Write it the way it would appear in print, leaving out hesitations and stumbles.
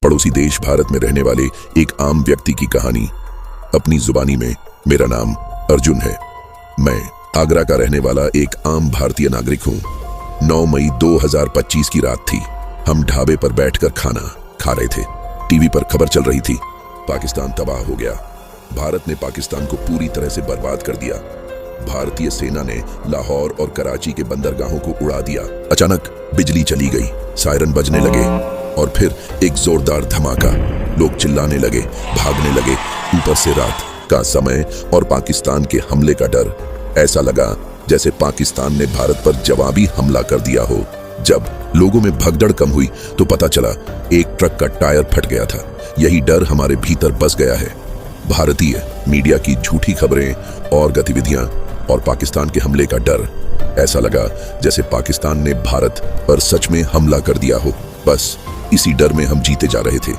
पड़ोसी देश भारत में रहने वाले एक आम व्यक्ति की कहानी। अपनी जुबानी में मेरा नाम अर्जुन है। मैं आगरा का रहने वाला एक आम भारतीय नागरिक हूँ। 9 मई 2025 की रात थी। हम ढाबे पर बैठकर खाना खा रहे थे। टीवी पर खबर चल रही थी, पाकिस्तान तबाह हो गया। भारत ने पाकिस्तान को पूरी तरह से बर्बाद कर दिया। भारतीय सेना ने लाहौर और कराची के बंदरगाहों को उड़ा दिया। अचानक बिजली चली गई, साइरन बजने लगे और फिर एक जोरदार धमाका। लोग चिल्लाने लगे, भागने लगे। ऊपर से रात का समय और पाकिस्तान के हमले का डर। ऐसा लगा जैसे पाकिस्तान ने भारत पर जवाबी हमला कर दिया हो। जब लोगों में भगदड़ कम हुई तो पता चला एक ट्रक का टायर फट गया था। यही डर हमारे भीतर बस गया है। भारतीय मीडिया की झूठी खबरें और गतिविधियां और पाकिस्तान के हमले का डर। ऐसा लगा जैसे पाकिस्तान ने भारत पर सच में हमला कर दिया हो। बस इसी डर में हम जीते जा रहे थे।